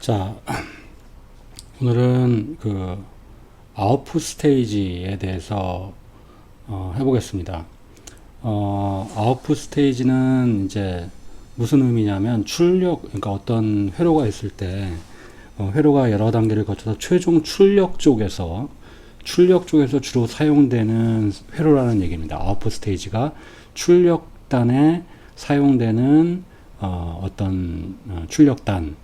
자, 오늘은 그 아웃풋 스테이지에 대해서 해보겠습니다. 아웃풋 스테이지는 이제 무슨 의미냐면 출력, 그러니까 어떤 회로가 있을 때 회로가 여러 단계를 거쳐서 최종 출력 쪽에서 주로 사용되는 회로라는 얘기입니다. 아웃풋 스테이지가 출력단에 사용되는 어떤 출력단.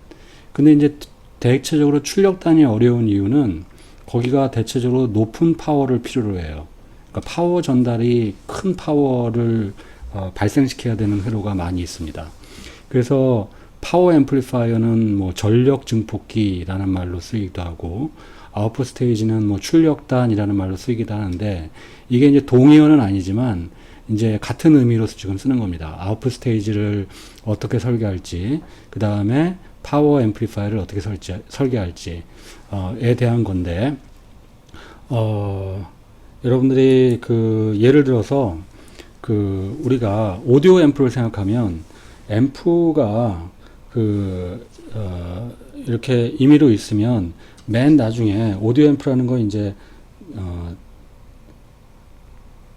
근데 이제 대체적으로 출력단이 어려운 이유는 거기가 대체적으로 높은 파워를 필요로 해요. 그러니까 파워 전달이 큰 파워를 발생시켜야 되는 회로가 많이 있습니다. 그래서 파워 앰플리파이어는 뭐 전력 증폭기라는 말로 쓰이기도 하고 아웃풋 스테이지는 뭐 출력단이라는 말로 쓰이기도 하는데 이게 이제 동의어는 아니지만 이제 같은 의미로서 지금 쓰는 겁니다. 아웃풋 스테이지를 어떻게 설계할지, 그 다음에 파워 앰플리파이어를 어떻게 설계할지에 대한 건데, 여러분들이 그 예를 들어서 그 우리가 오디오 앰프를 생각하면 앰프가 이렇게 임의로 있으면 맨 나중에 오디오 앰프라는 건 이제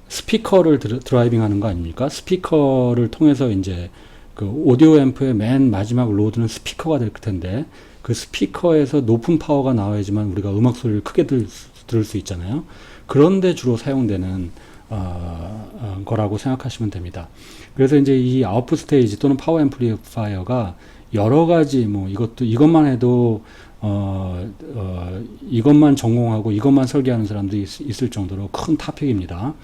스피커를 드라이빙 하는 거 아닙니까? 스피커를 통해서 이제 그 오디오 앰프의 맨 마지막 로드는 스피커가 될 텐데 그 스피커에서 높은 파워가 나와야지만 우리가 음악 소리를 크게 들을 수 있잖아요. 그런데 주로 사용되는 거라고 생각하시면 됩니다. 그래서 이제 이 아웃풋 스테이지 또는 파워 앰플리파이어가 여러 가지 뭐 이것만 해도 이것만 전공하고 이것만 설계하는 사람들이 있을 정도로 큰 토픽입니다.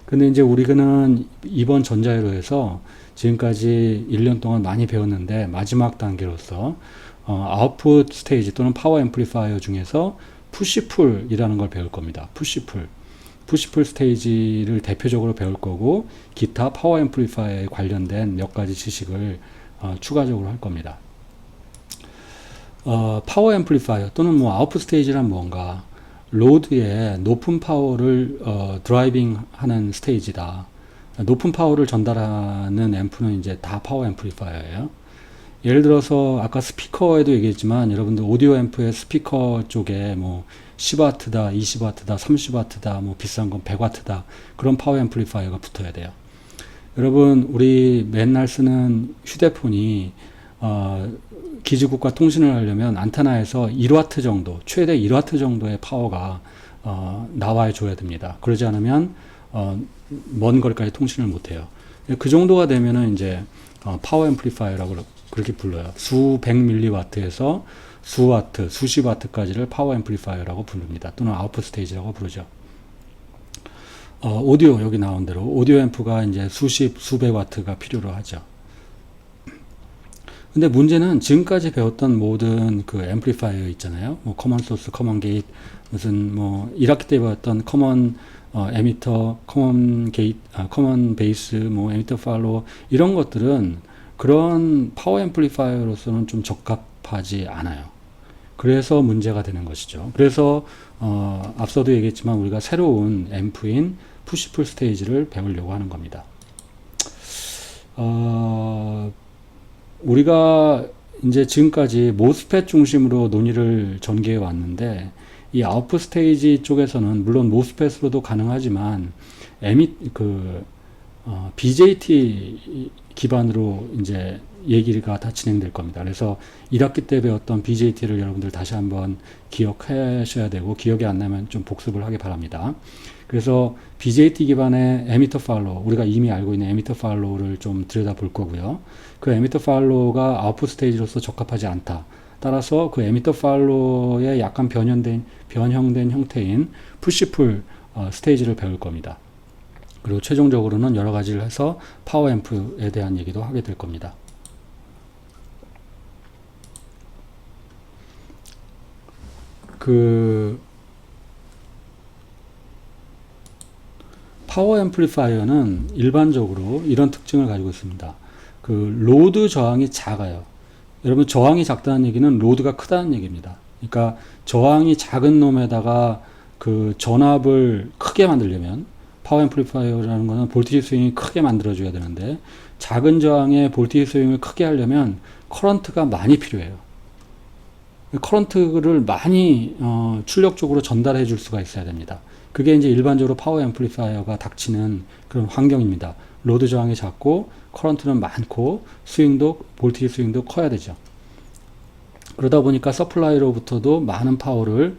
근데 이제 우리는 이번 전자회로에서 지금까지 1년 동안 많이 배웠는데 마지막 단계로서 아웃풋 스테이지 또는 파워 앰플리파이어 중에서 푸시풀이라는 걸 배울 겁니다. 푸시풀 스테이지를 대표적으로 배울 거고 기타 파워 앰플리파이어에 관련된 몇 가지 지식을 추가적으로 할 겁니다. 파워 앰플리파이어 또는 뭐 아웃풋 스테이지란 뭔가 로드에 높은 파워를 드라이빙 하는 스테이지다. 높은 파워를 전달하는 앰프는 이제 다 파워 앰플리파이어예요. 예를 들어서 아까 스피커에도 얘기했지만 여러분들 오디오 앰프의 스피커 쪽에 뭐 10W다, 20W다, 30W다, 뭐 비싼 건 100W다 그런 파워 앰플리파이어가 붙어야 돼요. 여러분 우리 맨날 쓰는 휴대폰이 기지국과 통신을 하려면 안테나에서 1W 정도, 최대 1W 정도의 파워가 나와 줘야 됩니다. 그러지 않으면 먼 거리까지 통신을 못해요. 그 정도가 되면은 이제 파워 앰플리파이어라고 그렇게 불러요. 수백 밀리와트에서 수와트, 수십 와트까지를 파워 앰플리파이어라고 부릅니다. 또는 아웃풋 스테이지라고 부르죠. 오디오 여기 나온 대로 오디오 앰프가 이제 수백 와트가 필요로 하죠. 근데 문제는 지금까지 배웠던 모든 그 앰플리파이어 있잖아요. 뭐 커먼 소스, 커먼 게이트, 무슨 뭐 1학기 때 배웠던 커먼 에미터, 커먼 게이트, 커먼 베이스, 뭐 에미터 팔로워 이런 것들은 그런 파워 앰플리파이어로서는 좀 적합하지 않아요. 그래서 문제가 되는 것이죠. 그래서 앞서도 얘기했지만 우리가 새로운 앰프인 푸시풀 스테이지를 배우려고 하는 겁니다. 우리가 이제 지금까지 모스펫 중심으로 논의를 전개해 왔는데 이 아웃풋 스테이지 쪽에서는 물론 모스펫으로도 가능하지만 BJT 기반으로 이제 얘기가 다 진행될 겁니다. 그래서 1학기 때 배웠던 BJT를 여러분들 다시 한번 기억하셔야 되고 기억이 안 나면 좀 복습을 하기 바랍니다. 그래서 BJT 기반의 에미터 팔로우, 우리가 이미 알고 있는 에미터 팔로우를 좀 들여다볼 거고요. 그 에미터 팔로우가 아웃풋 스테이지로서 적합하지 않다. 따라서 그 에미터 팔로우의 약간 변형된 형태인 푸시풀 스테이지를 배울 겁니다. 그리고 최종적으로는 여러 가지를 해서 파워 앰프에 대한 얘기도 하게 될 겁니다. 그 파워 앰플리파이어는 일반적으로 이런 특징을 가지고 있습니다. 그 로드 저항이 작아요. 여러분 저항이 작다는 얘기는 로드가 크다는 얘기입니다. 그러니까 저항이 작은 놈에다가 그 전압을 크게 만들려면 파워 앰플리파이어라는 거는 볼티지 스윙이 크게 만들어줘야 되는데 작은 저항의 볼티지 스윙을 크게 하려면 커런트가 많이 필요해요. 커런트를 많이 출력적으로 전달해 줄 수가 있어야 됩니다. 그게 이제 일반적으로 파워 앰플리파이어가 닥치는 그런 환경입니다. 로드 저항이 작고 커런트는 많고 볼티지 스윙도 커야 되죠. 그러다 보니까 서플라이로부터도 많은 파워를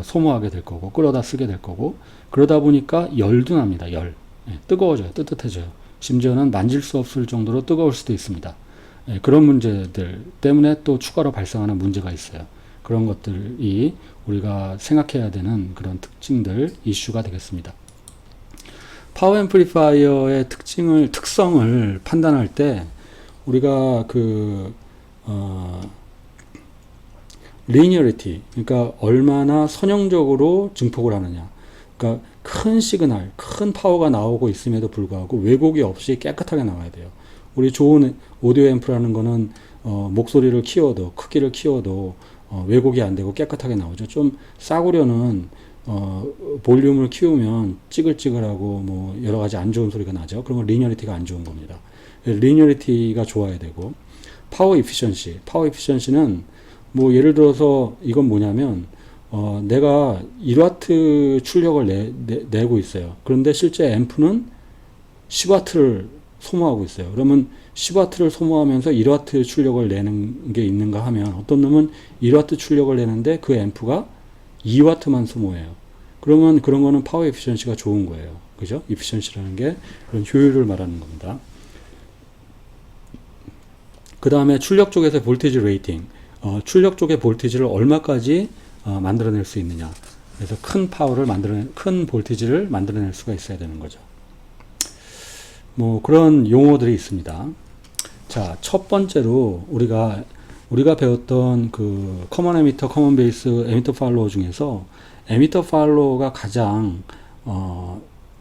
소모하게 될 거고 끌어다 쓰게 될 거고, 그러다 보니까 열도 납니다. 뜨거워져요. 뜨뜻해져요. 심지어는 만질 수 없을 정도로 뜨거울 수도 있습니다. 그런 문제들 때문에 또 추가로 발생하는 문제가 있어요. 그런 것들이 우리가 생각해야 되는 그런 특징들, 이슈가 되겠습니다. 파워 앰플리파이어의 특성을 판단할 때 우리가 리니어리티, 그러니까 얼마나 선형적으로 증폭을 하느냐, 그러니까 큰 시그널, 큰 파워가 나오고 있음에도 불구하고 왜곡이 없이 깨끗하게 나와야 돼요. 우리 좋은 오디오 앰프라는 거는 목소리를 키워도, 크기를 키워도 왜곡이 안 되고 깨끗하게 나오죠. 좀 싸구려는 볼륨을 키우면 찌글찌글하고 뭐 여러 가지 안 좋은 소리가 나죠. 그런 건 리니어리티가 안 좋은 겁니다. 리니어리티가 좋아야 되고, 파워 이피션시는 뭐 예를 들어서 이건 뭐냐면 내가 1와트 출력을 내고 있어요. 그런데 실제 앰프는 10와트를 소모하고 있어요. 그러면 10와트를 소모하면서 1와트 출력을 내는 게 있는가 하면, 어떤 놈은 1와트 출력을 내는데 그 앰프가 2와트만 소모해요. 그러면 그런 거는 파워 에피션시가 좋은 거예요. 그죠? 이피션시라는 게 그런 효율을 말하는 겁니다. 그 다음에 출력 쪽에서 볼티지 레이팅, 출력 쪽의 볼티지를 얼마까지 만들어낼 수 있느냐. 그래서 큰 볼티지를 만들어낼 수가 있어야 되는 거죠. 뭐 그런 용어들이 있습니다. 자, 첫 번째로 우리가 배웠던 그 커먼 에미터, 커먼 베이스, 에미터 팔로워 중에서 에미터 팔로워가 가장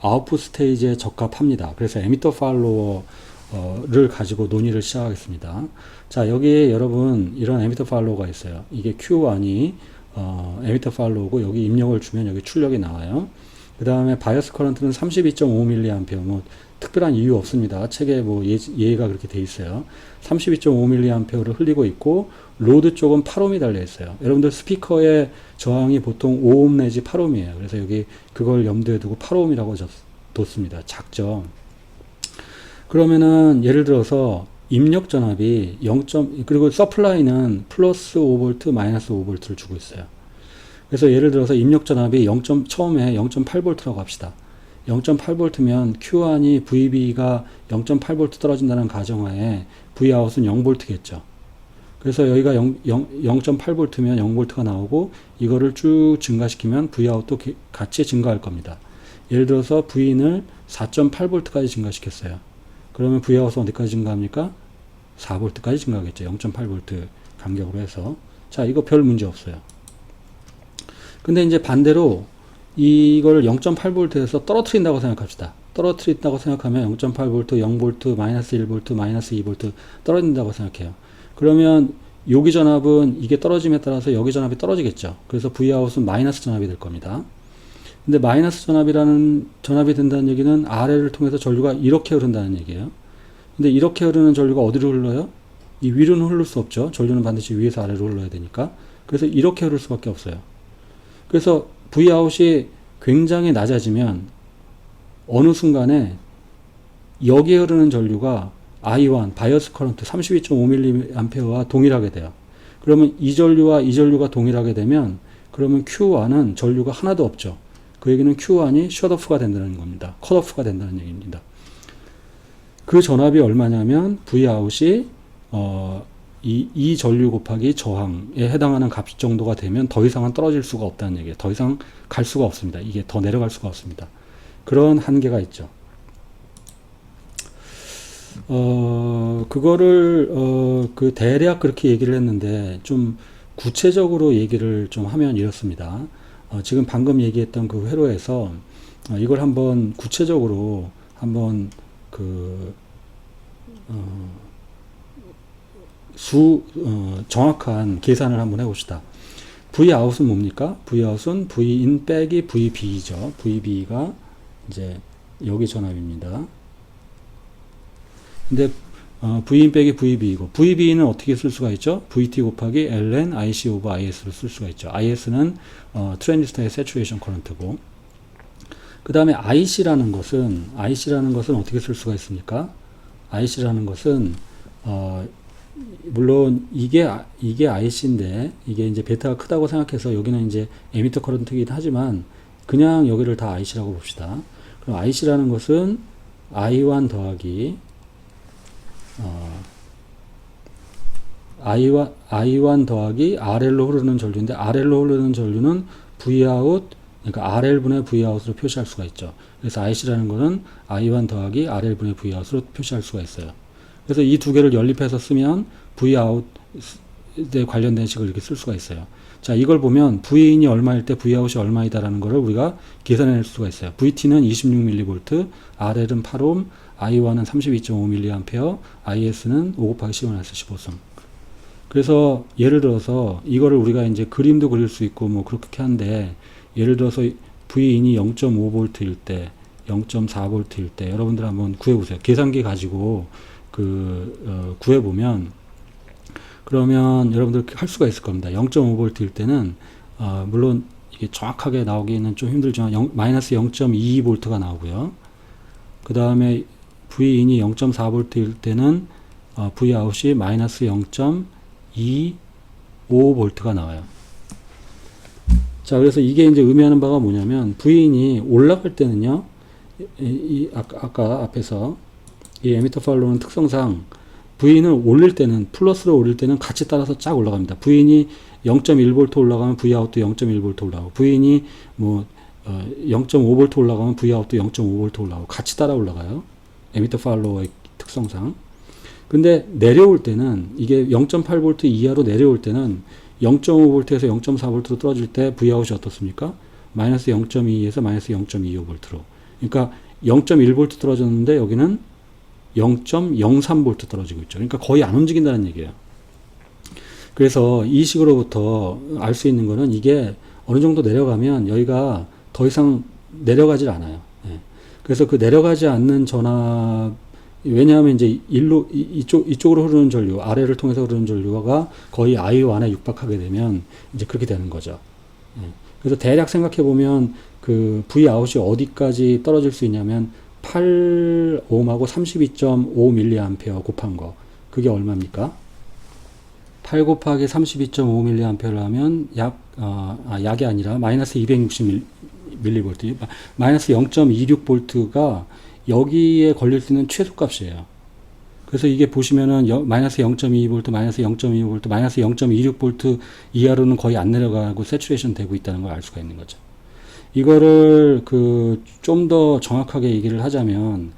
아웃풋 스테이지에 적합합니다. 그래서 에미터 팔로워를 가지고 논의를 시작하겠습니다. 자, 여기 여러분 이런 에미터 팔로워가 있어요. 이게 Q1이 에미터 팔로우고, 여기 입력을 주면 여기 출력이 나와요. 그 다음에 바이어스 커런트는 32.5mA, 뭐 특별한 이유 없습니다. 책에 뭐 예가 그렇게 돼 있어요. 32.5mA를 흘리고 있고, 로드 쪽은 8ohm이 달려 있어요. 여러분들 스피커의 저항이 보통 5ohm 내지 8ohm이에요. 그래서 여기 그걸 염두에 두고 8ohm이라고 뒀습니다. 작죠. 그러면은 예를 들어서 입력 전압이 그리고 서플라이는 플러스 5V, 마이너스 5V를 주고 있어요. 그래서 예를 들어서 입력 전압이 처음에 0.8V라고 합시다. 0.8V면 Q1이 VB가 0.8V 떨어진다는 가정하에 Vout은 0V겠죠. 그래서 여기가 0.8V면 0V가 나오고, 이거를 쭉 증가시키면 Vout도 같이 증가할 겁니다. 예를 들어서 V인을 4.8V까지 증가시켰어요. 그러면 Vout은 어디까지 증가합니까? 4V까지 증가하겠죠. 0.8V 간격으로 해서. 자, 이거 별 문제 없어요. 근데 이제 반대로 이걸 0.8V에서 떨어뜨린다고 생각합시다. 떨어뜨린다고 생각하면 0.8V, 0V, 마이너스 1V, 마이너스 2V 떨어진다고 생각해요. 그러면 여기 전압은 이게 떨어짐에 따라서 여기 전압이 떨어지겠죠. 그래서 Vout은 마이너스 전압이 될 겁니다. 근데 마이너스 전압이 된다는 얘기는 아래를 통해서 전류가 이렇게 흐른다는 얘기예요. 근데 이렇게 흐르는 전류가 어디로 흘러요? 이 위로는 흐를 수 없죠. 전류는 반드시 위에서 아래로 흘러야 되니까. 그래서 이렇게 흐를 수밖에 없어요. 그래서 Vout이 굉장히 낮아지면 어느 순간에 여기에 흐르는 전류가 I1, 바이어스 커런트 32.5mA와 동일하게 돼요. 그러면 이 전류와 이 전류가 동일하게 되면, 그러면 Q1은 전류가 하나도 없죠. 그 얘기는 Q1이 셧오프가 된다는 겁니다. 컷오프가 된다는 얘기입니다. 그 전압이 얼마냐면 Vout이 이 전류 곱하기 저항에 해당하는 값 정도가 되면 더 이상은 떨어질 수가 없다는 얘기예요. 더 이상 갈 수가 없습니다. 이게 더 내려갈 수가 없습니다. 그런 한계가 있죠. 그거를 대략 그렇게 얘기를 했는데, 좀 구체적으로 얘기를 좀 하면 이렇습니다. 지금 방금 얘기했던 그 회로에서 이걸 한번 구체적으로 한번 정확한 계산을 한번 해봅시다. Vout은 뭡니까? Vout은 Vin 빼기 VB죠. VB가 이제 여기 전압입니다. 근데 Vin 빼기 VB이고, VB는 어떻게 쓸 수가 있죠? VT 곱하기 ln IC 오버 IS로 쓸 수가 있죠. IS는 트랜지스터의 세츄레이션 커런트고, 그 다음에 IC라는 것은 어떻게 쓸 수가 있습니까? IC라는 것은 물론 이게 IC인데 이게 이제 베타가 크다고 생각해서 여기는 이제 에미터 커런트이긴 하지만 그냥 여기를 다 IC라고 봅시다. 그럼 IC라는 것은 I1 더하기 I1 더하기 RL로 흐르는 전류인데, RL로 흐르는 전류는 Vout, 그러니까 RL분의 Vout으로 표시할 수가 있죠. 그래서 IC라는 거는 I1 더하기 RL분의 Vout으로 표시할 수가 있어요. 그래서 이 두 개를 연립해서 쓰면 Vout에 관련된 식을 이렇게 쓸 수가 있어요. 자, 이걸 보면 Vin이 얼마일 때 Vout이 얼마이다라는 거를 우리가 계산해낼 수가 있어요. VT는 26mV, RL은 8옴, I1은 32.5mA, IS는 5 곱하기 10^-15승. 그래서 예를 들어서 이거를 우리가 이제 그림도 그릴 수 있고 뭐 그렇게 한데, 예를 들어서 Vin이 0.5V일 때, 0.4V일 때 여러분들 한번 구해보세요. 계산기 가지고 구해보면, 그러면 여러분들 할 수가 있을 겁니다. 0.5V일 때는 물론 이게 정확하게 나오기는 좀 힘들지만 마이너스 0.22V가 나오고요. 그 다음에 Vin이 0.4V일 때는 Vout이 마이너스 0.25V가 나와요. 자, 그래서 이게 이제 의미하는 바가 뭐냐면, Vin이 올라갈 때는요, 아까 앞에서 이 에미터 팔로우는 특성상 Vin을 올릴 때는, 플러스로 올릴 때는 같이 따라서 쫙 올라갑니다. Vin이 0.1V 올라가면 Vout도 0.1V 올라가고, Vin이 뭐 0.5V 올라가면 Vout도 0.5V 올라가고 같이 따라 올라가요. 에미터 팔로우의 특성상. 근데 내려올 때는, 이게 0.8V 이하로 내려올 때는 0.5V에서 0.4V로 떨어질 때 Vout이 어떻습니까? 마이너스 0.2에서 마이너스 0.25V로. 그러니까 0.1V 떨어졌는데 여기는 0.03V 떨어지고 있죠. 그러니까 거의 안 움직인다는 얘기예요. 그래서 이 식으로부터 알 수 있는 거는, 이게 어느 정도 내려가면 여기가 더 이상 내려가질 않아요. 예. 그래서 그 내려가지 않는 전압, 왜냐하면 이제 이쪽으로 흐르는 전류, 아래를 통해서 흐르는 전류가 거의 I1에 육박하게 되면 이제 그렇게 되는 거죠. 예. 그래서 대략 생각해 보면 그 Vout이 어디까지 떨어질 수 있냐면 8옴하고 32.5mA 곱한 거, 그게 얼마입니까? 8 곱하기 32.5mA를 하면 약이 아니라 마이너스 260mV, 마이너스 0.26V가 여기에 걸릴 수 있는 최소값이에요. 그래서 이게 보시면은 마이너스 0.22V, 마이너스 0.25V, 마이너스 0.26V 이하로는 거의 안 내려가고 세츄레이션 되고 있다는 걸 알 수가 있는 거죠. 이거를 좀 더 정확하게 얘기를 하자면,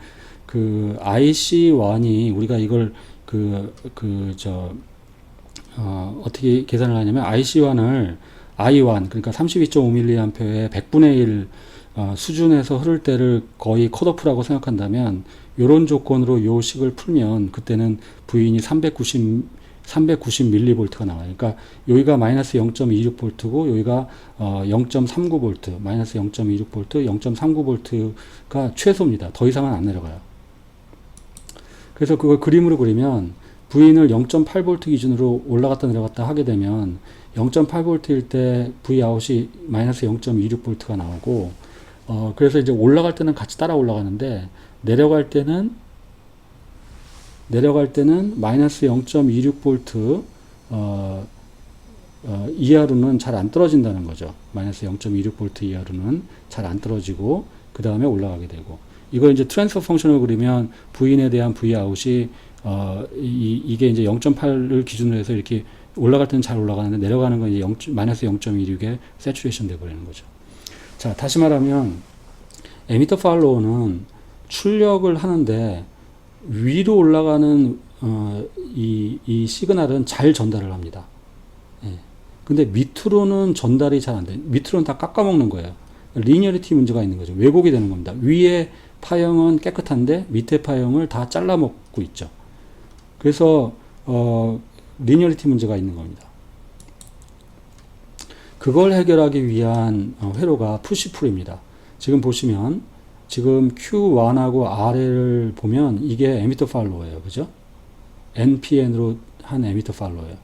IC1이 우리가 이걸 어떻게 계산을 하냐면, IC1을 I1, 그러니까 32.5mA의 100분의 1 수준에서 흐를 때를 거의 컷오프라고 생각한다면, 요런 조건으로 요 식을 풀면 그때는 Vin이 390mV가 나와요. 그러니까 여기가 마이너스 0.26V고 여기가 0.39V, 마이너스 0.26V, 0.39V가 최소입니다. 더 이상은 안 내려가요. 그래서 그걸 그림으로 그리면 Vin을 0.8V 기준으로 올라갔다 내려갔다 하게 되면 0.8V일 때 Vout이 마이너스 0.26V가 나오고, 그래서 이제 올라갈 때는 같이 따라 올라가는데, 내려갈 때는 마이너스 0.26V 이하로는 잘 안 떨어진다는 거죠. 마이너스 0.26V 이하로는 잘 안 떨어지고 그 다음에 올라가게 되고, 이걸 이제 트랜스퍼 펑션을 그리면 Vin에 대한 Vout이 이게 이제 0.8을 기준으로 해서 이렇게 올라갈 때는 잘 올라가는데, 내려가는 건 이제 마이너스 0.26에 세츄레이션 되버리는 거죠. 자, 다시 말하면 에미터 팔로우는 출력을 하는데 위로 올라가는 이 시그널은 잘 전달을 합니다. 예. 근데 밑으로는 전달이 잘 안 돼요. 밑으로는 다 깎아먹는 거예요. 리니어리티 문제가 있는 거죠. 왜곡이 되는 겁니다. 위에 파형은 깨끗한데 밑에 파형을 다 잘라먹고 있죠. 그래서 리니어리티 문제가 있는 겁니다. 그걸 해결하기 위한 회로가 푸시풀입니다. 지금 보시면 지금 Q1하고 RL을 보면 이게 에미터 팔로우예요. 그죠? NPN으로 한 에미터 팔로워예요.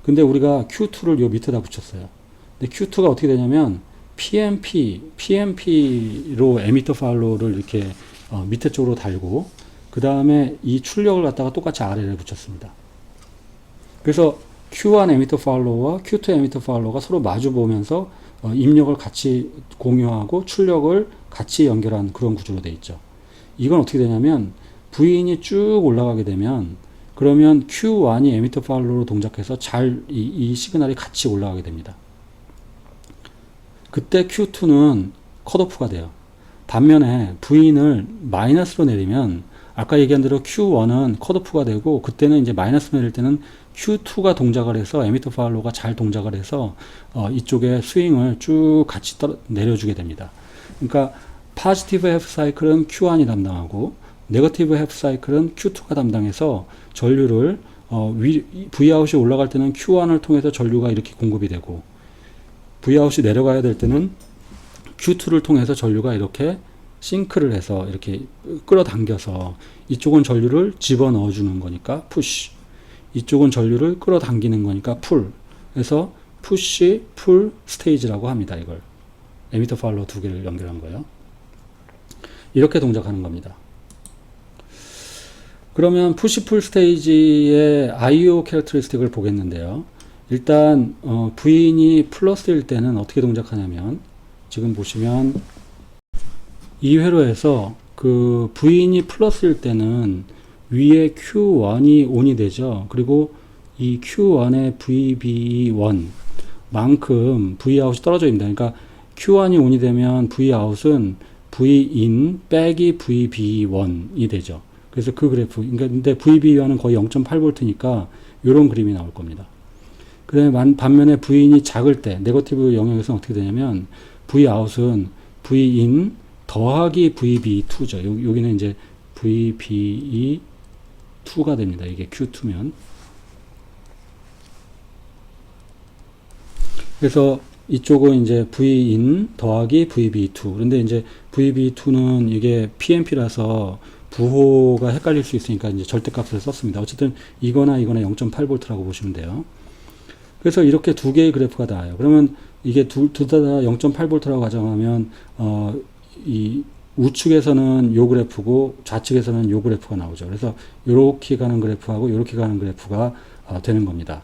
근데 우리가 Q2를 요 밑에다 붙였어요. 근데 Q2가 어떻게 되냐면 PMP로 에미터 팔로우를 이렇게 밑에 쪽으로 달고 그 다음에 이 출력을 갖다가 똑같이 아래를 붙였습니다. 그래서 Q1 에미터 팔로우와 Q2 에미터 팔로우가 서로 마주 보면서 입력을 같이 공유하고 출력을 같이 연결한 그런 구조로 되어 있죠. 이건 어떻게 되냐면 V인이 쭉 올라가게 되면 그러면 Q1이 에미터 팔로우로 동작해서 이 시그널이 같이 올라가게 됩니다. 그때 Q2는 컷오프가 돼요. 반면에 V인을 마이너스로 내리면 아까 얘기한 대로 Q1은 컷오프가 되고 그때는 이제 마이너스로 내릴 때는 Q2가 동작을 해서 에미터 팔로우가 잘 동작을 해서 이쪽에 스윙을 쭉 같이 내려주게 됩니다. 그러니까 포지티브 해프 사이클은 Q1이 담당하고 네거티브 해프 사이클은 Q2가 담당해서 전류를 Vout이 올라갈 때는 Q1을 통해서 전류가 이렇게 공급이 되고 Vout이 내려가야 될 때는 Q2를 통해서 전류가 이렇게 싱크를 해서 이렇게 끌어당겨서 이쪽은 전류를 집어넣어 주는 거니까 푸시, 이쪽은 전류를 끌어당기는 거니까 풀. 그래서 푸시, 풀 스테이지라고 합니다. 이걸 에미터 팔로우 두 개를 연결한 거예요. 이렇게 동작하는 겁니다. 그러면 푸시, 풀 스테이지의 IO 캐릭터리스틱을 보겠는데요. 일단 V인이 플러스일 때는 어떻게 동작하냐면 지금 보시면 이 회로에서 그 V인이 플러스일 때는 위에 Q1이 ON이 되죠. 그리고 이 Q1의 VB1만큼 Vout이 떨어져 있습니다. 그러니까 Q1이 ON이 되면 Vout은 Vin 빼기 VB1이 되죠. 그래서 그 그래프, 근데 VB1은 거의 0.8V니까 이런 그림이 나올 겁니다. 그다음에 반면에 V인이 작을 때, 네거티브 영역에서는 어떻게 되냐면 Vout은 Vin 더하기 VB2죠. 여기는 이제 VBE2가 됩니다. 이게 Q2면. 그래서 이쪽은 이제 Vin 더하기 VB2. 그런데 이제 VB2는 이게 PMP라서 부호가 헷갈릴 수 있으니까 이제 절대값을 썼습니다. 어쨌든 이거나 0.8V라고 보시면 돼요. 그래서 이렇게 두 개의 그래프가 나와요. 그러면 이게 둘 다 0.8V라고 가정하면 이 우측에서는 요 그래프고 좌측에서는 요 그래프가 나오죠. 그래서 이렇게 가는 그래프하고 이렇게 가는 그래프가 되는 겁니다.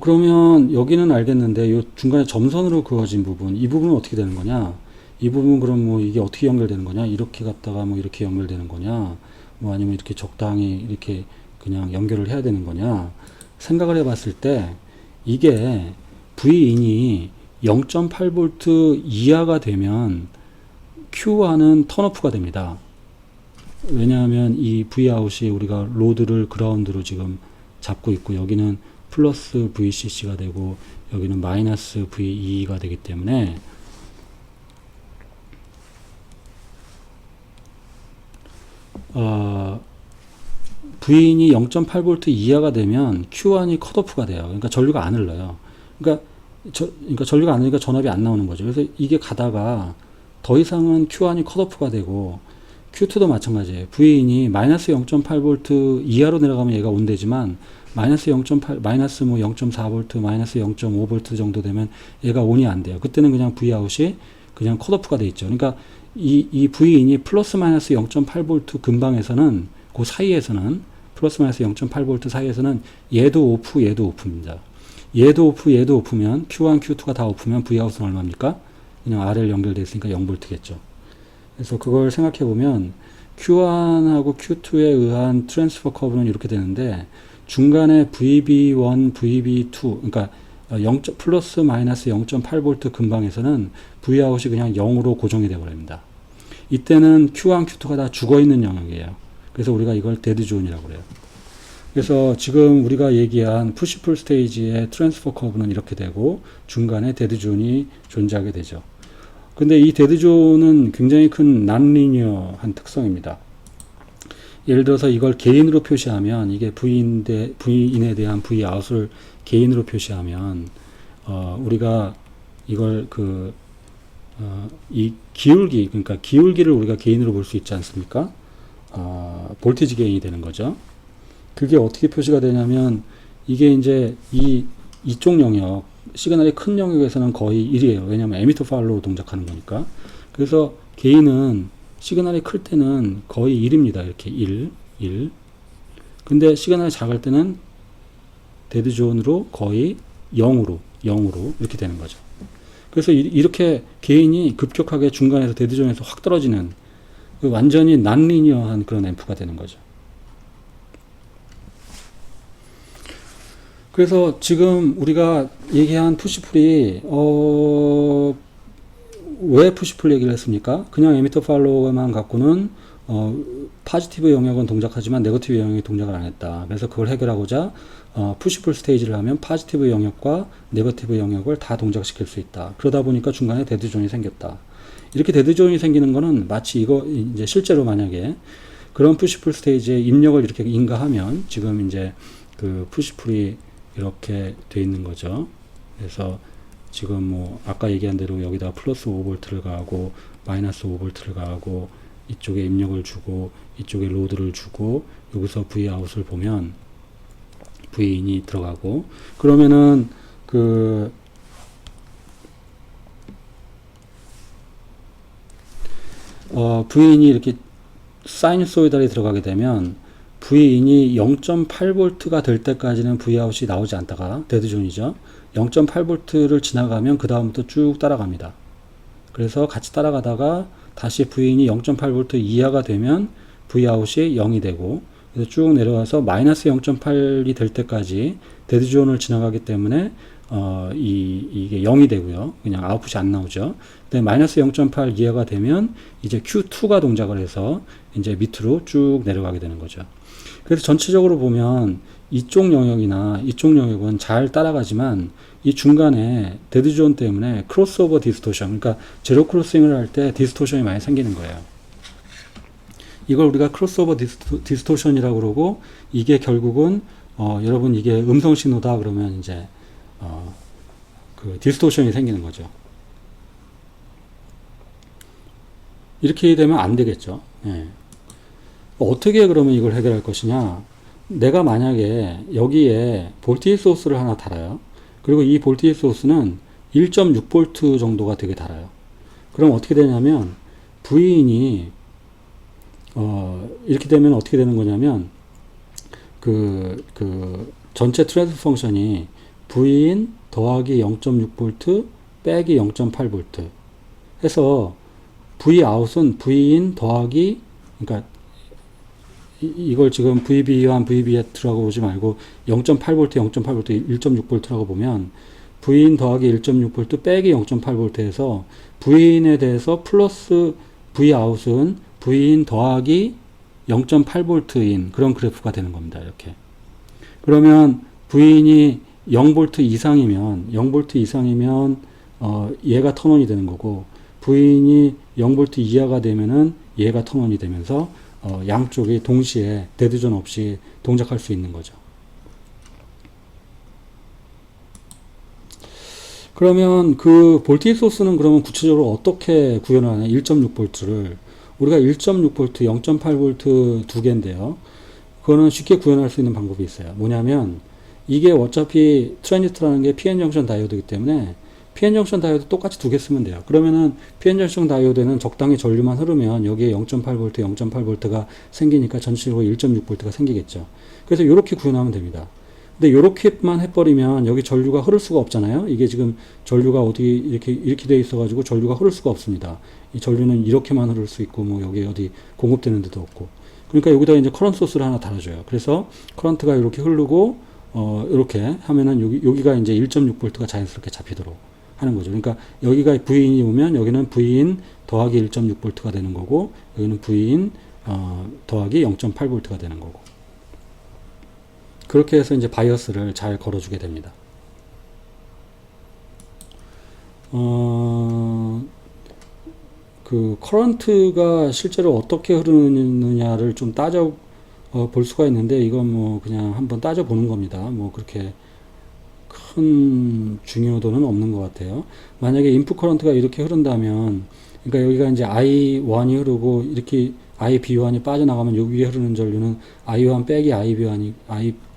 그러면 여기는 알겠는데 요 중간에 점선으로 그어진 부분, 이 부분은 어떻게 되는 거냐? 이 부분 그럼 뭐 이게 어떻게 연결되는 거냐? 이렇게 갔다가 뭐 이렇게 연결되는 거냐? 뭐 아니면 이렇게 적당히 이렇게 그냥 연결을 해야 되는 거냐? 생각을 해봤을 때 이게 V인이 0.8V 이하가 되면 Q1은 턴오프가 됩니다. 왜냐하면 이 Vout이 우리가 로드를 그라운드로 지금 잡고 있고 여기는 플러스 VCC가 되고 여기는 마이너스 VE가 되기 때문에 V인이 0.8V 이하가 되면 Q1이 컷오프가 돼요. 그러니까 전류가 안 흘러요. 그러니까 전류가 안 흘러니까 전압이 안 나오는 거죠. 그래서 이게 가다가 더 이상은 Q1이 컷오프가 되고 Q2도 마찬가지예요. V인이 마이너스 0.8V 이하로 내려가면 얘가 온대지만 마이너스 0.8, 마이너스 뭐 0.4V, 마이너스 0.5V 정도 되면 얘가 온이 안 돼요. 그때는 그냥 Vout이 그냥 컷오프가 돼 있죠. 그러니까 이 V인이 플러스 마이너스 0.8V 근방에서는 그 사이에서는 플러스 마이너스 0.8V 사이에서는 얘도 오프, 얘도 오프입니다. 얘도 오프, 얘도 오프면 Q1, Q2가 다 오프면 Vout은 얼마입니까? 그냥 RL 연결되어 있으니까 0V겠죠. 그래서 그걸 생각해 보면 Q1하고 Q2에 의한 트랜스퍼 커브는 이렇게 되는데 중간에 VB1, VB2 그러니까 플러스 마이너스 0.8V 근방에서는 Vout이 그냥 0으로 고정이 되어 버립니다. 이때는 Q1, Q2가 다 죽어있는 영역이에요. 그래서 우리가 이걸 데드존이라고 그래요. 그래서 지금 우리가 얘기한 푸시풀 스테이지의 트랜스퍼 커브는 이렇게 되고 중간에 데드존이 존재하게 되죠. 근데 이 데드존은 굉장히 큰 난리니어한 특성입니다. 예를 들어서 이걸 개인으로 표시하면 이게 V인에 대한 Vout을 개인으로 표시하면 우리가 이걸 이 기울기 그러니까 기울기를 우리가 개인으로 볼 수 있지 않습니까? 볼티지 게인이 되는 거죠. 그게 어떻게 표시가 되냐면 이게 이제 이쪽 영역 시그널이 큰 영역에서는 거의 1이에요. 왜냐하면 에미터 팔로우 동작하는 거니까. 그래서 게인은 시그널이 클 때는 거의 1입니다. 이렇게 1. 근데 시그널이 작을 때는 데드 존으로 거의 0으로 이렇게 되는 거죠. 그래서 이렇게 게인이 급격하게 중간에서 데드 존에서 확 떨어지는 완전히 난리니어한 그런 앰프가 되는 거죠. 그래서 지금 우리가 얘기한 푸시풀이 왜 푸시풀 얘기를 했습니까? 그냥 에미터 팔로워만 갖고는 파지티브 영역은 동작하지만 네거티브 영역이 동작을 안 했다. 그래서 그걸 해결하고자 푸시풀 스테이지를 하면 파지티브 영역과 네거티브 영역을 다 동작시킬 수 있다. 그러다 보니까 중간에 데드존이 생겼다. 이렇게 데드존이 생기는 거는 마치 이거 이제 실제로 만약에 그런 푸시풀 스테이지에 입력을 이렇게 인가하면 지금 이제 그 푸시풀이 이렇게 돼 있는 거죠. 그래서 지금 뭐 아까 얘기한 대로 여기다 플러스 5V를 가하고 마이너스 5V를 가하고 이쪽에 입력을 주고 이쪽에 로드를 주고 여기서 Vout을 보면 Vin이 들어가고 그러면은 그 Vin이 이렇게 사이누소이달이 들어가게 되면 Vin이 0.8V가 될 때까지는 Vout이 나오지 않다가 데드존이죠. 0.8V를 지나가면 그 다음부터 쭉 따라갑니다. 그래서 같이 따라가다가 다시 Vin이 0.8V 이하가 되면 Vout이 0이 되고 그래서 쭉 내려와서 마이너스 0.8이 될 때까지 데드존을 지나가기 때문에 이게 0이 되고요. 그냥 아웃풋이 안 나오죠. 근데 마이너스 0.8 이하가 되면 이제 Q2가 동작을 해서 이제 밑으로 쭉 내려가게 되는 거죠. 그래서 전체적으로 보면 이쪽 영역이나 이쪽 영역은 잘 따라가지만 이 중간에 데드존 때문에 크로스오버 디스토션, 그러니까 제로 크로싱을 할 때 디스토션이 많이 생기는 거예요. 이걸 우리가 크로스오버 디스토션이라고 그러고 이게 결국은 여러분 이게 음성 신호다 그러면 이제 그 디스토션이 생기는 거죠. 이렇게 되면 안 되겠죠. 예. 어떻게 그러면 이걸 해결할 것이냐? 내가 만약에 여기에 볼티지 소스를 하나 달아요. 그리고 이 볼티지 소스는 1.6V 정도가 되게 달아요. 그럼 어떻게 되냐면 Vin이 이렇게 되면 어떻게 되는 거냐면 그 전체 트랜스퍼 펑션이 Vin 더하기 0.6V 빼기 0.8V 해서 Vout은 Vin 더하기 그러니까 이걸 지금 VB1, VB2라고 보지 말고 0.8V, 0.8V, 1.6V라고 보면 Vin 더하기 1.6V 빼기 0.8V에서 Vin에 대해서 플러스 Vout은 Vin 더하기 0.8V인 그런 그래프가 되는 겁니다. 이렇게. 그러면 Vin이 0V 이상이면 얘가 턴온이 되는 거고 Vin이 0V 이하가 되면은 얘가 턴온이 되면서 양쪽이 동시에 데드존 없이 동작할 수 있는 거죠. 그러면 그 볼티지 소스는 그러면 구체적으로 어떻게 구현을 하냐? 1.6V를 우리가 1.6V, 0.8V 두 개인데요. 그거는 쉽게 구현할 수 있는 방법이 있어요. 뭐냐면 이게 어차피 트랜지스터라는 게 PN정션 다이오드이기 때문에 PN정션 다이오드 똑같이 두 개 쓰면 돼요. 그러면은 PN정션 다이오드는 적당히 전류만 흐르면 여기에 0.8V, 0.8V가 생기니까 전체적으로 1.6V가 생기겠죠. 그래서 이렇게 구현하면 됩니다. 근데 이렇게만 해버리면 여기 전류가 흐를 수가 없잖아요. 이게 지금 전류가 어디 이렇게 돼 있어가지고 전류가 흐를 수가 없습니다. 이 전류는 이렇게만 흐를 수 있고 뭐 여기 어디 공급되는 데도 없고. 그러니까 여기다 이제 커런트 소스를 하나 달아줘요. 그래서 커런트가 이렇게 흐르고 이렇게 하면은 여기가 이제 1.6V가 자연스럽게 잡히도록 하는 거죠. 그러니까 여기가 V인이 오면 여기는 V인 더하기 1.6V가 되는 거고 여기는 V인 더하기 0.8V가 되는 거고. 그렇게 해서 이제 바이어스를 잘 걸어주게 됩니다. 그 커런트가 실제로 어떻게 흐르느냐를 좀 따져 볼 수가 있는데 이건 뭐 그냥 한번 따져 보는 겁니다. 뭐 그렇게 큰 중요도는 없는 것 같아요. 만약에 인풋 커런트가 이렇게 흐른다면 그러니까 여기가 이제 I1이 흐르고 이렇게 IB1이 빠져나가면 요 위에 흐르는 전류는 I1 빼기 IB1이,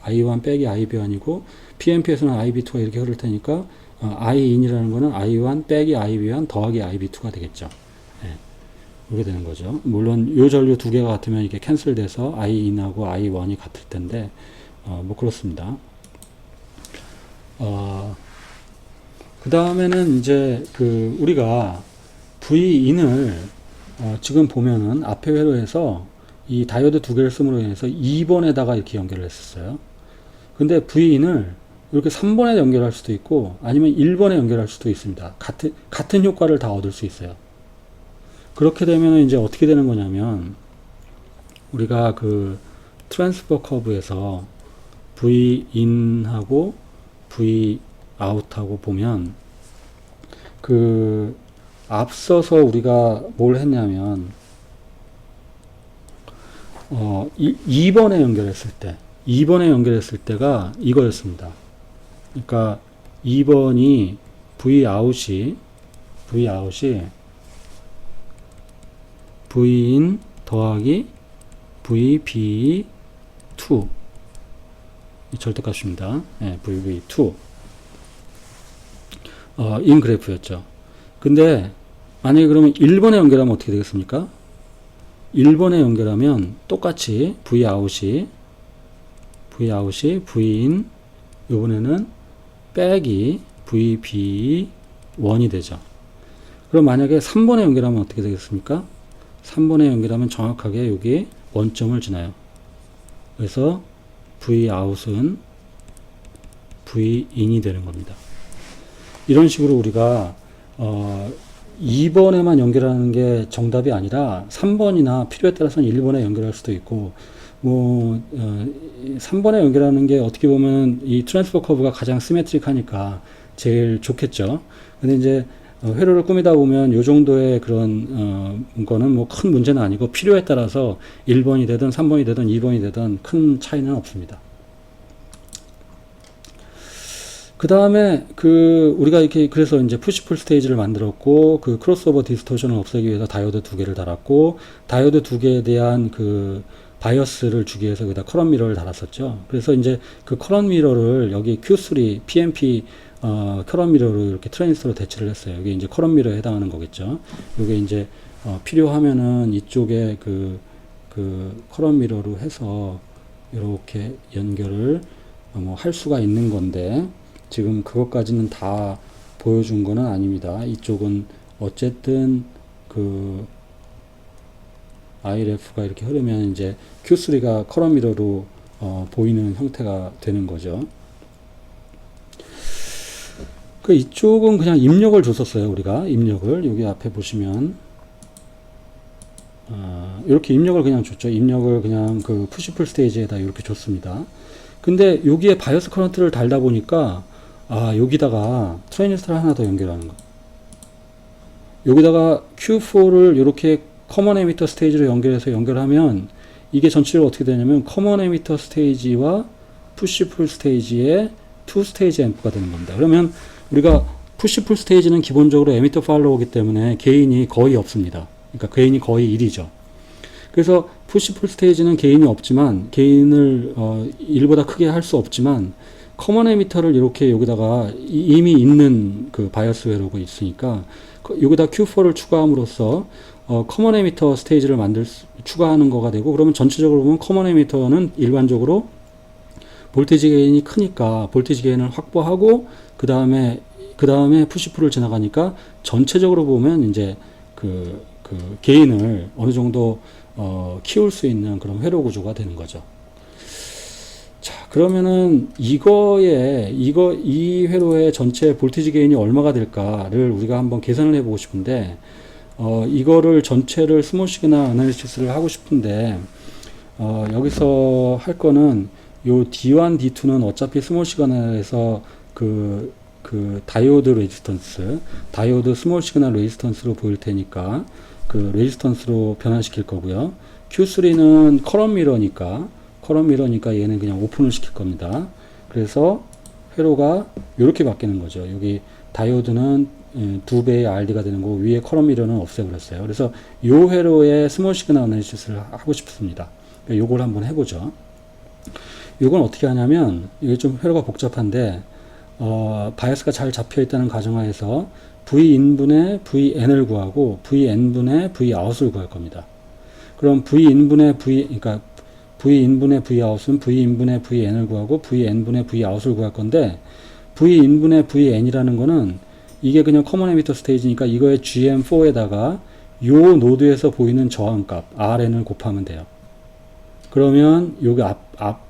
I1 빼기 IB1이고, PNP에서는 IB2가 이렇게 흐를 테니까, I인이라는 거는 I1 빼기 IB1 더하기 IB2가 되겠죠. 예, 이렇게 되는 거죠. 물론 요 전류 두 개가 같으면 이게 캔슬돼서 I인하고 I1이 같을 텐데, 뭐 그렇습니다. 그 다음에는 이제 우리가 V인을 지금 보면은 앞에 회로에서 이 다이오드 두 개를 씀으로 인해서 2번에다가 이렇게 연결을 했었어요. 근데 V인을 이렇게 3번에 연결할 수도 있고 아니면 1번에 연결할 수도 있습니다. 같은 효과를 다 얻을 수 있어요. 그렇게 되면 이제 어떻게 되는 거냐면 우리가 트랜스퍼 커브에서 V인하고 Vout하고 보면 앞서서 우리가 뭘 했냐면 2번에 연결했을 때가 이거였습니다. 그러니까 2번이 Vout이 Vin 더하기 VB2 절대값입니다. 네, VB2 인 그래프였죠. 근데 만약에 그러면 1번에 연결하면 어떻게 되겠습니까? 1번에 연결하면 똑같이 Vout이 Vin 요번에는 빼기 VB1이 되죠. 그럼 만약에 3번에 연결하면 어떻게 되겠습니까? 3번에 연결하면 정확하게 여기 원점을 지나요. 그래서 Vout은 Vin이 되는 겁니다. 이런 식으로 우리가 2번에만 연결하는 게 정답이 아니라 3번이나 필요에 따라서는 1번에 연결할 수도 있고 3번에 연결하는 게 어떻게 보면 이 트랜스퍼 커브가 가장 시메트릭하니까 제일 좋겠죠. 근데 이제 회로를 꾸미다 보면 요 정도의 그런 거는 뭐 큰 문제는 아니고 필요에 따라서 1번이 되든 3번이 되든 2번이 되든 큰 차이는 없습니다. 그 다음에 우리가 이렇게 그래서 이제 푸시풀 스테이지를 만들었고 크로스오버 디스토션을 없애기 위해서 다이오드 두 개를 달았고 다이오드 두 개에 대한 바이어스를 주기 위해서 여기다 커런 미러를 달았었죠. 그래서 이제 커런 미러를 여기 Q3 PMP 커런 미러로 이렇게 트랜지스터로 대치를 했어요. 여기 이제 커런 미러에 해당하는 거겠죠. 이게 이제 필요하면은 이쪽에 커런 미러로 해서 이렇게 연결을 할 수가 있는 건데 지금 그것까지는 다 보여준 거는 아닙니다. 이쪽은 어쨌든 IRF가 이렇게 흐르면 이제 Q3가 커런 미러로 보이는 형태가 되는 거죠. 이쪽은 그냥 입력을 줬었어요. 우리가 입력을 여기 앞에 보시면 이렇게 입력을 그냥 줬죠. 입력을 그냥 푸시풀 스테이지에다 이렇게 줬습니다. 근데 여기에 바이어스 커런트를 달다 보니까 여기다가 트랜지스터를 하나 더 연결하는 거. 여기다가 Q4를 이렇게 커먼 에미터 스테이지로 연결하면 이게 전체적으로 어떻게 되냐면 커먼 에미터 스테이지와 푸시풀 스테이지의 투 스테이지 앰프가 되는 겁니다. 그러면 우리가 푸시풀 스테이지는 기본적으로 에미터 팔로우이기 때문에 게인이 거의 없습니다. 그러니까 게인이 거의 1이죠. 그래서 푸시풀 스테이지는 게인이 없지만 게인을 1보다 크게 할 수 없지만 커먼 에미터를 이렇게 여기다가 이미 있는 바이어스 회로가 있으니까 여기다 Q4를 추가함으로써 커먼 에미터 스테이지를 추가하는 거가 되고 그러면 전체적으로 보면 커먼 에미터는 일반적으로 볼테이지 게인이 크니까 볼테이지 게인을 확보하고 그 다음에 푸시풀을 지나가니까 전체적으로 보면 이제 게인을 어느 정도 키울 수 있는 그런 회로 구조가 되는 거죠. 자, 그러면은 이 회로의 전체 볼테이지 게인이 얼마가 될까를 우리가 한번 계산을 해보고 싶은데, 이거를 전체를 스몰 시그널 어널리시스를 하고 싶은데, 여기서 할 거는 요 D1, D2는 어차피 스몰 시그널에서 다이오드 레지스턴스, 다이오드 스몰 시그널 레지스턴스로 보일 테니까 레지스턴스로 변환시킬 거고요. Q3는 커런 미러니까 얘는 그냥 오픈을 시킬 겁니다. 그래서 회로가 이렇게 바뀌는 거죠. 여기 다이오드는 두 배의 RD가 되는 거고 위에 컬럼 미러는 없애버렸어요. 그래서 요 회로에 스몰 시그널 어널리시스를 하고 싶습니다. 요걸 한번 해보죠. 요건 어떻게 하냐면 이게 좀 회로가 복잡한데 바이어스가 잘 잡혀 있다는 가정하에서 V인분의 Vn을 구하고 Vn분의 Vout을 구할 겁니다. 그럼 V인분의 그러니까 V인분의 Vout은 V인분의 Vn을 구하고 Vn분의 Vout을 구할 건데 V인분의 Vn이라는 거는 이게 그냥 커먼 에미터 스테이지니까 이거의 GM4에다가 요 노드에서 보이는 저항값 Rn을 곱하면 돼요. 그러면 요게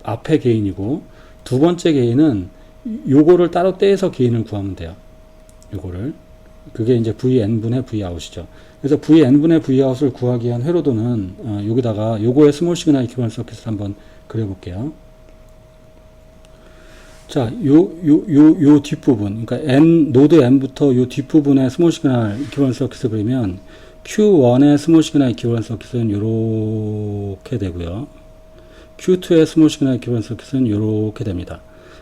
앞에 게인이고 두 번째 게인은 요거를 따로 떼서 게인을 구하면 돼요. 요거를. 그게 이제 Vn분의 Vout이죠. 그래서 Vn분의 Vout을 구하기 위한 회로도는 여기다가 요거의 스몰 시그널 이퀴벌런트 서킷을 한번 그려볼게요. 자, 요 뒷부분, 그러니까 노드 N부터 요 뒷부분의 스몰 시그널 이퀴벌런트 서킷을 그리면 Q1의 스몰 시그널 이퀴벌런트 서킷은 요렇게 되고요. Q2의 스몰 시그널 이퀴벌런트 서킷은 요렇게 됩니다.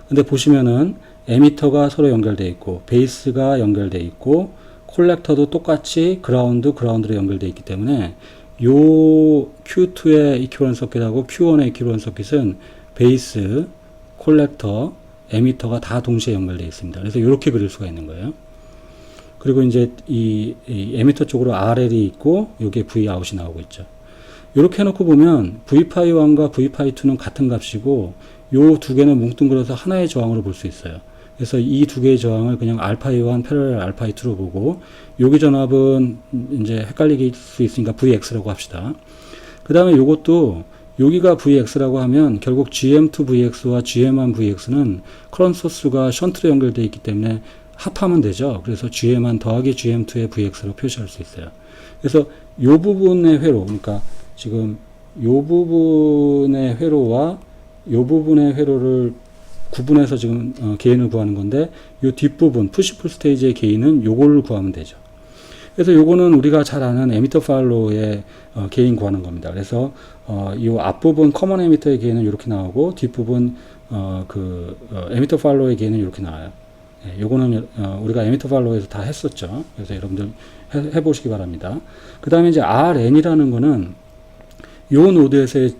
근데 보시면은 에미터가 서로 연결되어 있고 베이스가 연결되어 있고 콜렉터도 똑같이 그라운드로 연결되어 있기 때문에 요 Q2의 이퀴벌런트 서킷하고 Q1의 이퀴벌런트 서킷은 베이스, 콜렉터, 에미터가 다 동시에 연결되어 있습니다. 그래서 이렇게 그릴 수가 있는 거예요. 그리고 이제 이 에미터 쪽으로 RL이 있고 여기에 Vout이 나오고 있죠. 이렇게 해놓고 보면 V파이1과 V파이2는 같은 값이고 요 두 개는 뭉뚱그려서 하나의 저항으로 볼 수 있어요. 그래서 이 두 개의 저항을 그냥 알파이1 패러렐 알파이2로 보고 여기 전압은 이제 헷갈릴 수 있으니까 VX라고 합시다. 그 다음에 요것도 여기가 VX라고 하면 결국 GM2VX와 GM1VX는 커런트 소스가 션트로 연결되어 있기 때문에 합하면 되죠. 그래서 GM1 더하기 GM2의 VX로 표시할 수 있어요. 그래서 요 부분의 회로, 그러니까 지금 요 부분의 회로와 요 부분의 회로를 구분해서 지금 게인을 구하는 건데 요 뒷부분 푸시풀 스테이지의 게인은 요걸 구하면 되죠. 그래서 요거는 우리가 잘 아는 에미터 팔로우의 게인 구하는 겁니다. 그래서 이 앞부분 커먼 에미터의 게인은 이렇게 나오고 뒷부분 에미터 팔로우의 게인은 이렇게 나와요. 예, 요거는 우리가 에미터 팔로우에서 다 했었죠. 그래서 여러분들 해보시기 바랍니다. 그 다음에 이제 RN이라는 거는 요 노드에서의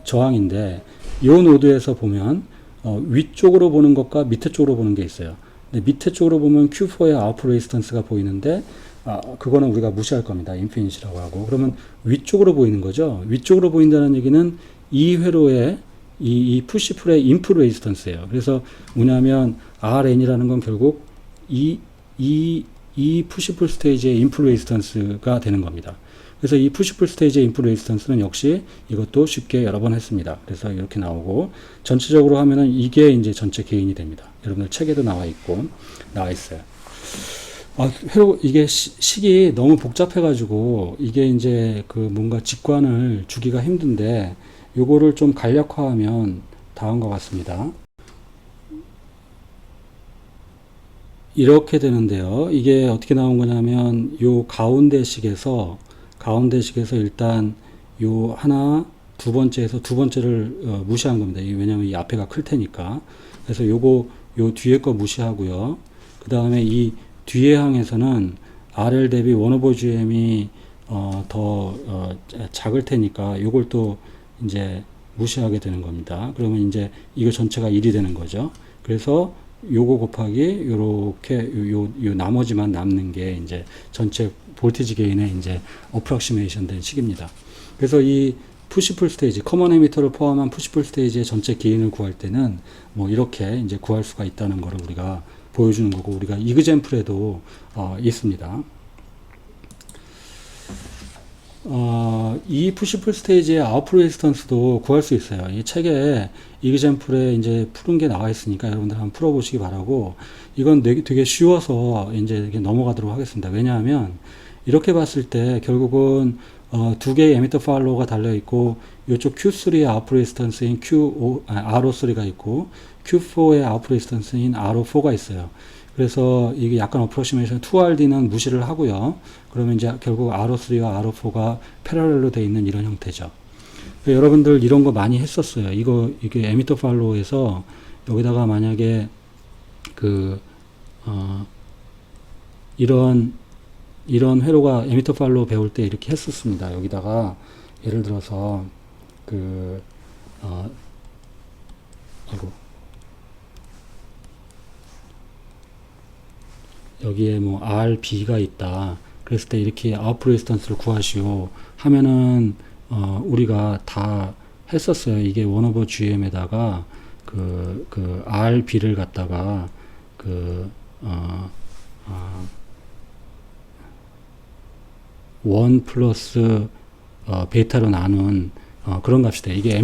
저항인데 요 노드에서 보면 위쪽으로 보는 것과 밑에 쪽으로 보는 게 있어요. 근데 밑에 쪽으로 보면 Q4의 아웃풋 레지스턴스가 보이는데 그거는 우리가 무시할 겁니다. 인피니시라고 하고. 그러면 위쪽으로 보이는 거죠. 위쪽으로 보인다는 얘기는 이 회로의 이 푸시풀의 인풋 레지스턴스예요. 그래서 뭐냐면 RN이라는 건 결국 이 푸시풀 스테이지의 인풋 레지스턴스가 되는 겁니다. 그래서 이 푸시풀 스테이지의 인풋 레지스턴스는 역시 이것도 쉽게 여러 번 했습니다. 그래서 이렇게 나오고 전체적으로 하면은 이게 이제 전체 게인이 됩니다. 여러분들 책에도 나와 있어요. 회로 이게 식이 너무 복잡해가지고 이게 이제 뭔가 직관을 주기가 힘든데 요거를 좀 간략화하면 다음과 같습니다. 이렇게 되는데요. 이게 어떻게 나온 거냐면 요 가운데식에서 일단 요 하나 두 번째에서 두 번째를 무시한 겁니다. 왜냐면 이 앞에가 클 테니까. 그래서 요 뒤에 거 무시하고요. 그 다음에 이 뒤에 항에서는 RL 대비 원오버 GM이 더 작을 테니까 요걸 또 이제 무시하게 되는 겁니다. 그러면 이제 이거 전체가 1이 되는 거죠. 그래서 요거 곱하기 요렇게 요 나머지만 남는 게 이제 전체 볼티지 게인의 이제 어프락시메이션 된 식입니다. 그래서 이 푸시풀 스테이지, 커먼 에미터를 포함한 푸시풀 스테이지의 전체 게인을 구할 때는 뭐 이렇게 이제 구할 수가 있다는 거를 우리가 보여주는 거고, 우리가 이그젠플에도 있습니다. 이 푸시풀 스테이지의 아웃풋 레지스턴스도 구할 수 있어요. 이 책에 이그젠플에 이제 푸른 게 나와 있으니까 여러분들 한번 풀어보시기 바라고, 이건 되게 쉬워서 이제 이렇게 넘어가도록 하겠습니다. 왜냐하면 이렇게 봤을 때 결국은 두 개의 에미터 팔로우가 달려 있고, 이쪽 Q3의 아웃풋 레지스턴스인 RO3가 있고, Q4의 아웃풋 레지스턴스인 RO4가 있어요. 그래서 이게 약간 어프로시메이션 2RD는 무시를 하고요. 그러면 이제 결국 RO3와 RO4가 패러렐로 되어 있는 이런 형태죠. 여러분들 이런 거 많이 했었어요. 이게 에미터 팔로우에서 여기다가 만약에 이런 회로가 에미터 팔로우 배울 때 이렇게 했었습니다. 여기다가 예를 들어서 그 아이고, 여기에 뭐 RB가 있다. 그랬을 때 이렇게 아웃풋 레지스턴스를 구하시오 하면은 우리가 다 했었어요. 이게 1 over GM에다가 그 RB를 갖다가 그 1 플러스 베타로 나눈 그런 값이다. 이게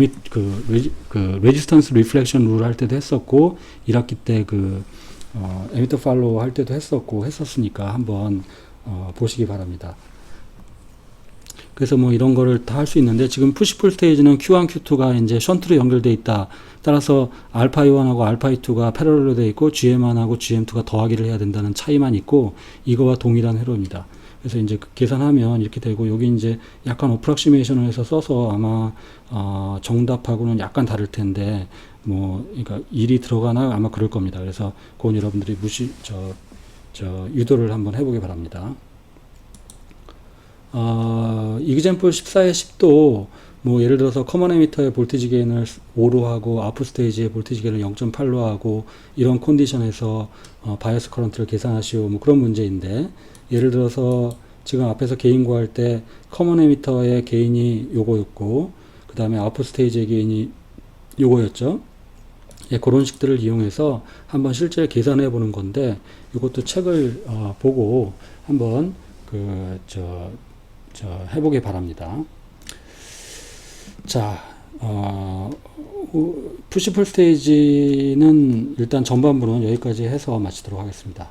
레지스턴스 리플렉션 룰 할 때도 했었고 1학기 때 에미터 팔로우 할 때도 했었으니까 한번 보시기 바랍니다. 그래서 뭐 이런 거를 다 할 수 있는데 지금 푸시풀 스테이지는 Q1, Q2가 이제 션트로 연결돼 있다. 따라서 알파 E1하고 알파 E2가 패러럴로 돼 있고 GM1하고 GM2가 더하기를 해야 된다는 차이만 있고 이거와 동일한 회로입니다. 그래서 이제 계산하면 이렇게 되고 여기 이제 약간 어프락시메이션을 해서 써서 아마 정답하고는 약간 다를 텐데 뭐 그러니까 일이 들어가나 아마 그럴 겁니다. 그래서 그건 여러분들이 유도를 한번 해보기 바랍니다. 이그젬플 14의 10도 뭐 예를 들어서 커먼 에미터의 볼티지 게인을 5로 하고 아웃풋 스테이지의 볼티지 게인을 0.8로 하고 이런 컨디션에서 바이어스 커런트를 계산하시오 뭐 그런 문제인데 예를 들어서 지금 앞에서 게인 구할 때 커먼 에미터의 게인이 요거였고 그 다음에 아웃풋 스테이지의 게인이 요거였죠. 예, 그런 식들을 이용해서 한번 실제 계산해 보는 건데 이것도 책을 보고 한번 해보기 바랍니다. 자, 푸시풀 스테이지는 일단 전반부는 여기까지 해서 마치도록 하겠습니다.